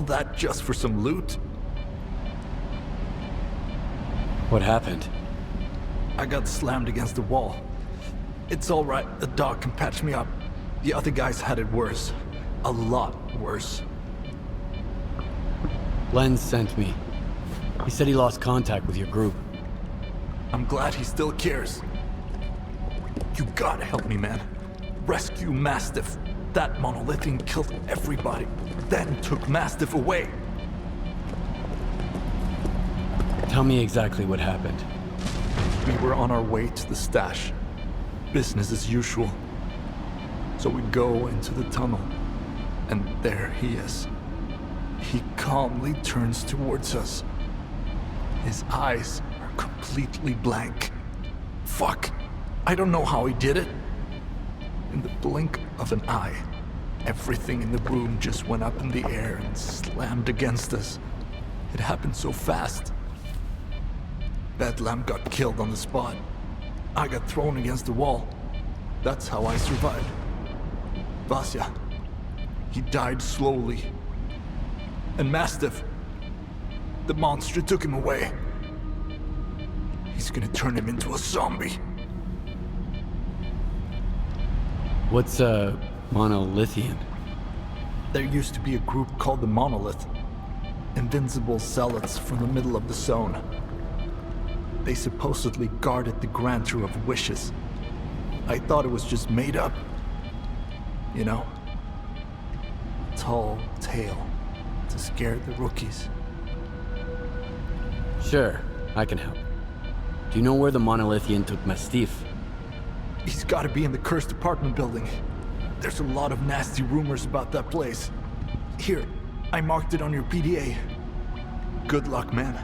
that just for some loot? What happened? I got slammed against the wall. It's all right, the dog can patch me up. The other guys had it worse. A lot worse. Len sent me. He said he lost contact with your group. I'm glad he still cares. You gotta help me, man. Rescue Mastiff. That monolithian killed everybody, then took Mastiff away. Tell me exactly what happened. We were on our way to the stash. Business as usual. So we go into the tunnel, and there he is. He calmly turns towards us. His eyes are completely blank. Fuck! I don't know how he did it. In the blink of an eye, everything in the room just went up in the air and slammed against us. It happened so fast. Bedlam got killed on the spot. I got thrown against the wall. That's how I survived. Vasya, he died slowly. And Mastiff, the monster took him away. He's gonna turn him into a zombie. What's a monolithian? There used to be a group called the Monolith. Invincible zealots from the middle of the zone. They supposedly guarded the grantor of wishes. I thought it was just made up. You know? Tall tale to scare the rookies. Sure, I can help. Do you know where the monolithian took Mastiff? He's gotta be in the cursed apartment building. There's a lot of nasty rumors about that place. Here, I marked it on your PDA. Good luck, man.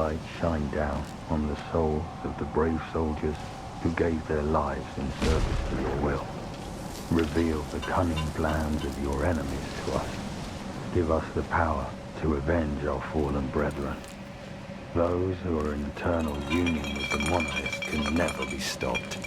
light shine down on the souls of the brave soldiers who gave their lives in service to your will. Reveal the cunning plans of your enemies to us. Give us the power to avenge our fallen brethren. Those who are in eternal union with the monolith can never be stopped.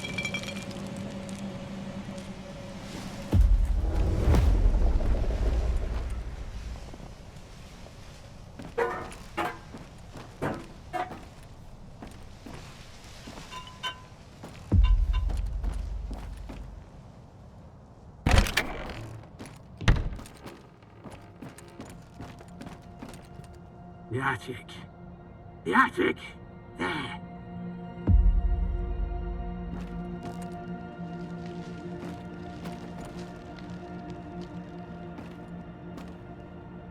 The attic. The attic! There!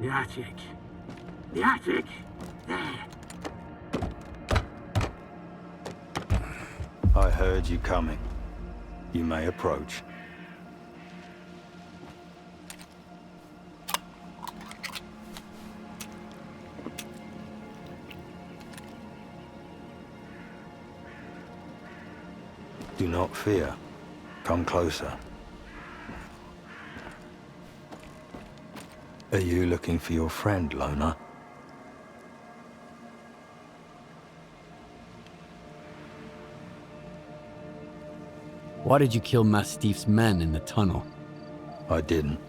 The attic. The attic! There! I heard you coming. You may approach. Do not fear. Come closer. Are you looking for your friend, Loner? Why did you kill Mastiff's men in the tunnel? I didn't.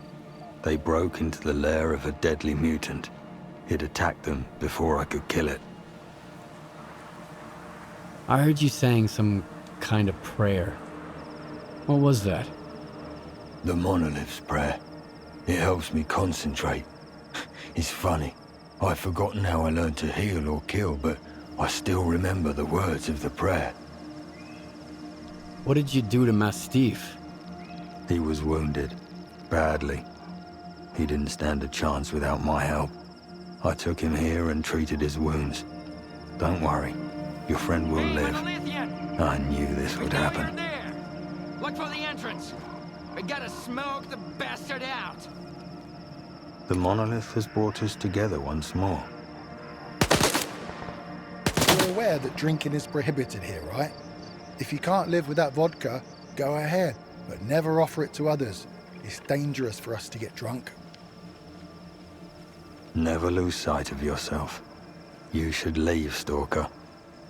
They broke into the lair of a deadly mutant. It attacked them before I could kill it. I heard you saying some kind of prayer. What was that? The monolith's prayer. It helps me concentrate. It's funny. I've forgotten how I learned to heal or kill, but I still remember the words of the prayer. What did you do to Mastiff? He was wounded. Badly. He didn't stand a chance without my help. I took him here and treated his wounds. Don't worry. Your friend will live. I knew this would happen. Look for the entrance. We gotta smoke the bastard out. The monolith has brought us together once more. You're aware that drinking is prohibited here, right? If you can't live without vodka, go ahead, but never offer it to others. It's dangerous for us to get drunk. Never lose sight of yourself. You should leave, Stalker.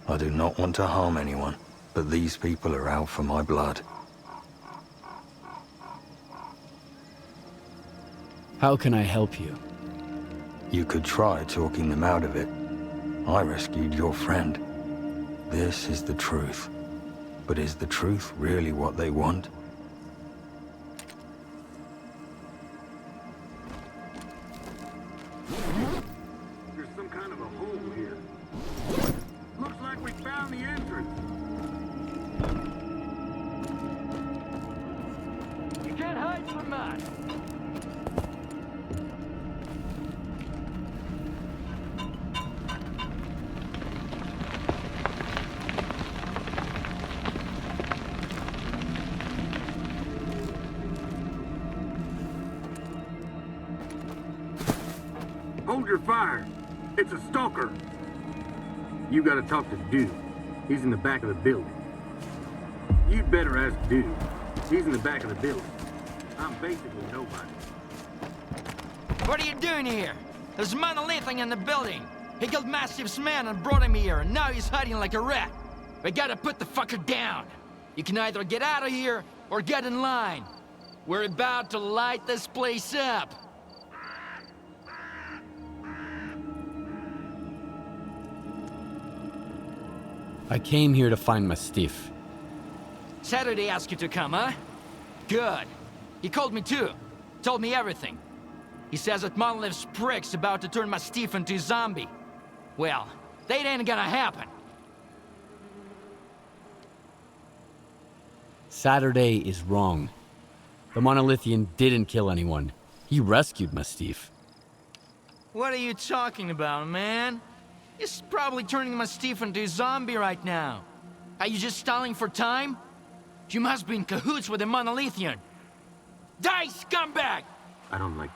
I do not want to harm anyone, but these people are out for my blood. How can I help you? You could try talking them out of it. I rescued your friend. This is the truth. But is the truth really what they want? There's some kind of a hole here. Looks like we found the entrance. You can't hide from that. Hold your fire. It's a stalker. You gotta talk to Dude. He's in the back of the building. You'd better ask Dude. He's in the back of the building. I'm basically nobody. What are you doing here? There's monolithing in the building. He killed Mastiff's man and brought him here, and now he's hiding like a rat. We gotta put the fucker down. You can either get out of here or get in line. We're about to light this place up. I came here to find Mastiff. Saturday asked you to come, huh? Good. He called me too. Told me everything. He says that Monolith's prick's about to turn Mastiff into a zombie. Well, that ain't gonna happen. Saturday is wrong. The Monolithian didn't kill anyone. He rescued Mastiff. What are you talking about, man? He's probably turning Mastiff into a zombie right now. Are you just stalling for time? You must be in cahoots with the Monolithian. Die, scumbag! I don't like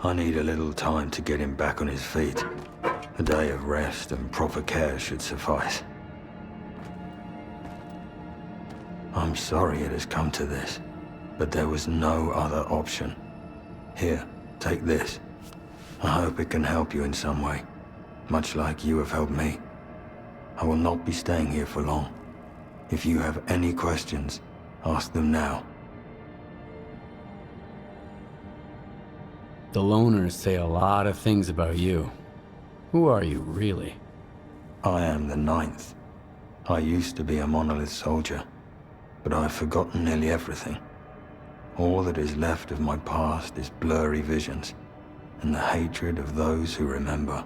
I need a little time to get him back on his feet. A day of rest and proper care should suffice. I'm sorry it has come to this, but there was no other option. Here, take this. I hope it can help you in some way, much like you have helped me. I will not be staying here for long. If you have any questions, ask them now. The loners say a lot of things about you. Who are you, really? I am the 9th. I used to be a monolith soldier, but I've forgotten nearly everything. All that is left of my past is blurry visions, and the hatred of those who remember.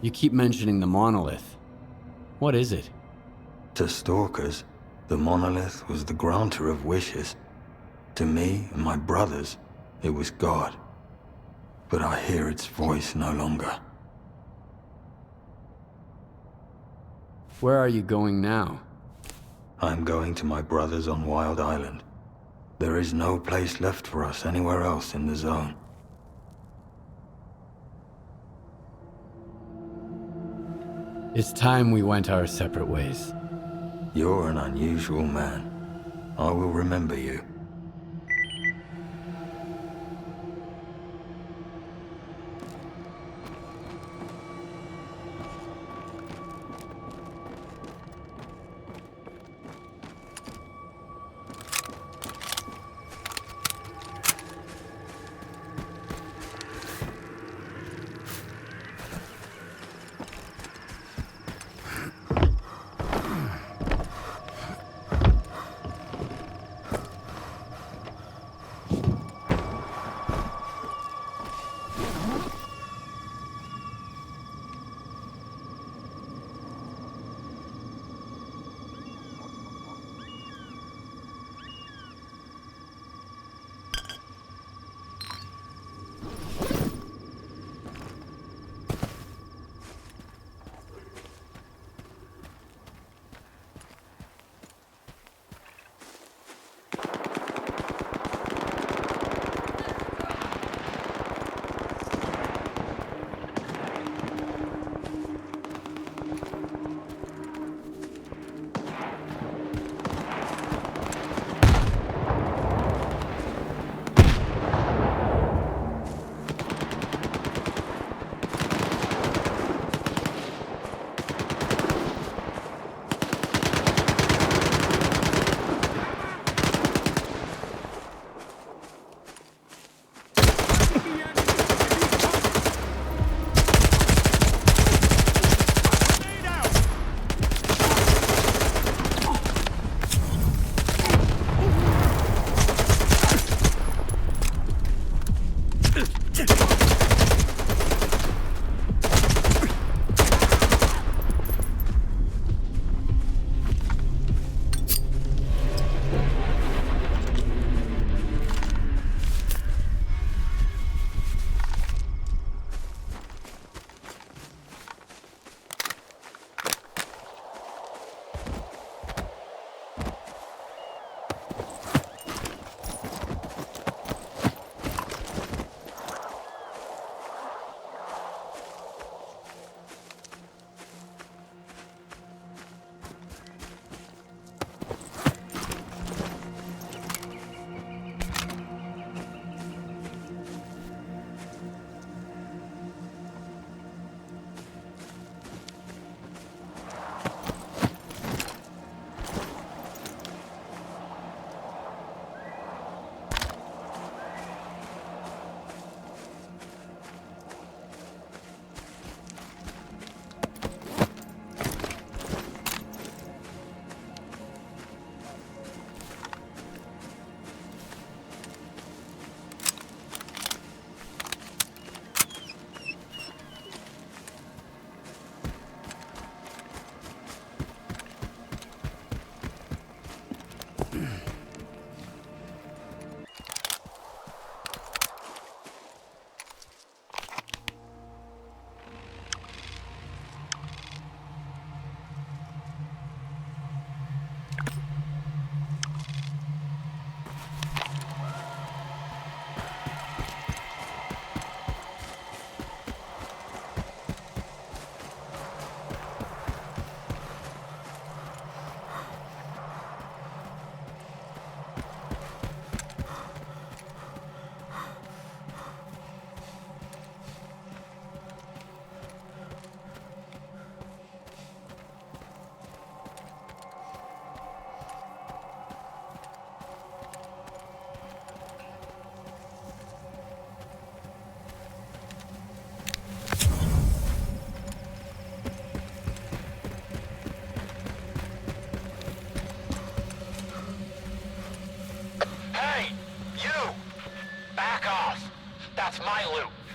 You keep mentioning the monolith. What is it? To Stalkers, the monolith was the granter of wishes. To me and my brothers, it was God. But I hear its voice no longer. Where are you going now? I'm going to my brothers on Wild Island. There is no place left for us anywhere else in the zone. It's time we went our separate ways. You're an unusual man. I will remember you.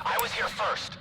I was here first.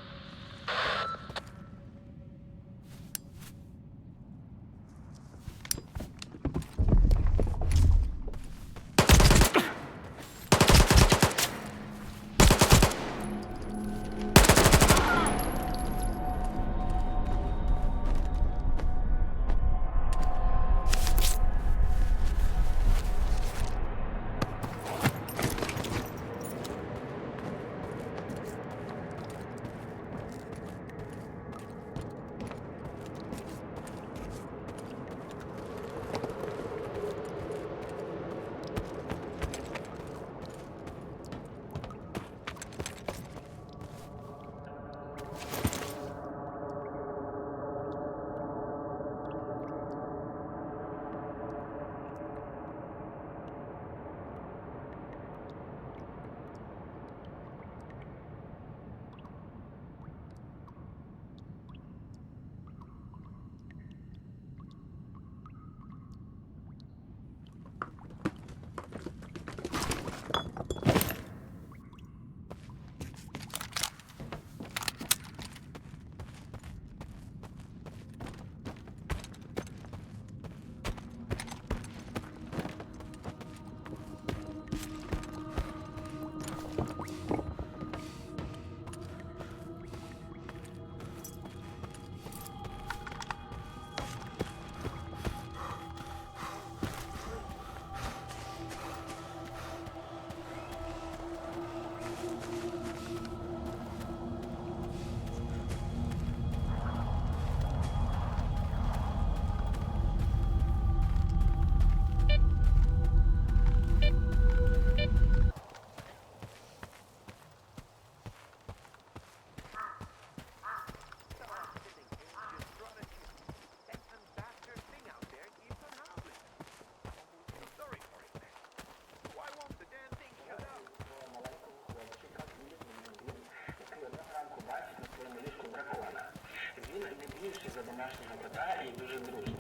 за домашнього кота і дуже дружні.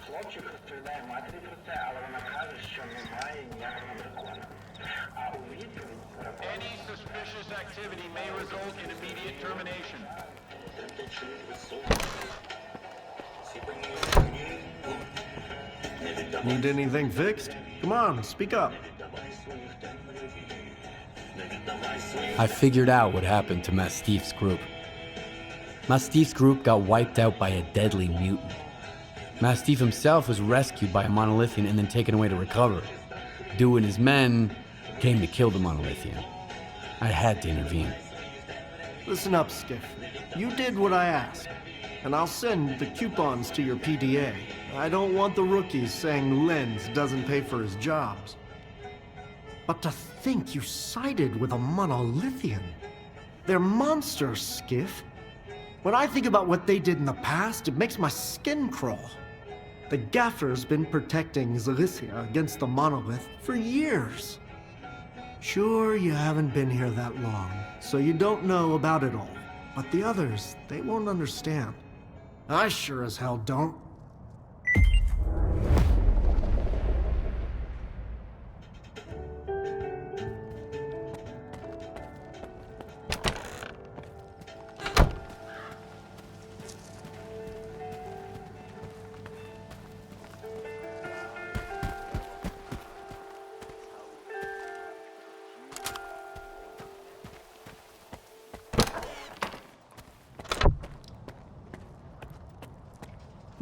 Хлопчик розповідає матері про це, але вона каже, що немає ніякого дракона. А у відповідь Any suspicious activity may result in immediate termination. Need anything fixed? Come on, speak up. I figured out what happened to Mastif's group. Mastif's group got wiped out by a deadly mutant. Mastif himself was rescued by a monolithian and then taken away to recover. Dew and his men came to kill the monolithian. I had to intervene. Listen up, Skiff. You did what I asked, and I'll send the coupons to your PDA. I don't want the rookies saying Lenz doesn't pay for his jobs. But to think you sided with a monolithian. They're monsters, Skiff. When I think about what they did in the past, it makes my skin crawl. The Gaffer's been protecting Zalicia against the monolith for years. Sure, you haven't been here that long, so you don't know about it all. But the others, they won't understand. I sure as hell don't.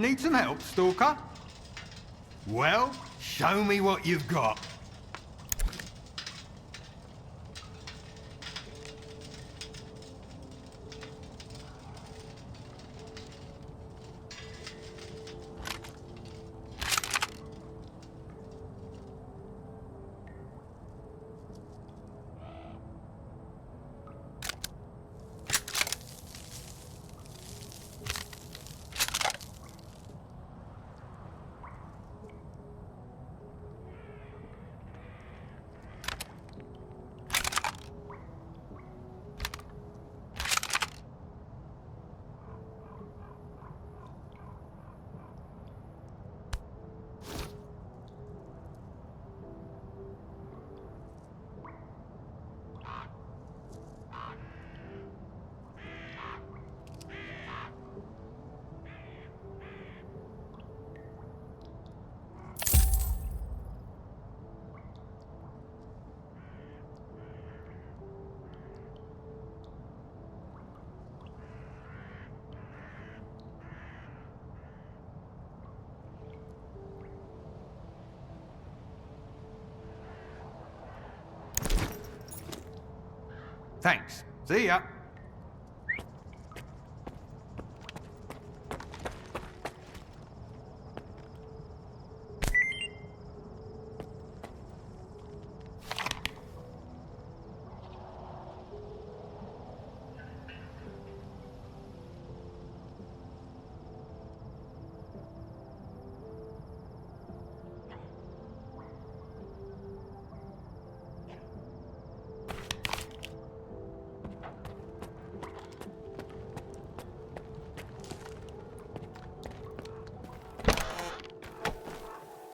Need some help, Stalker? Well, show me what you've got. Thanks. See ya.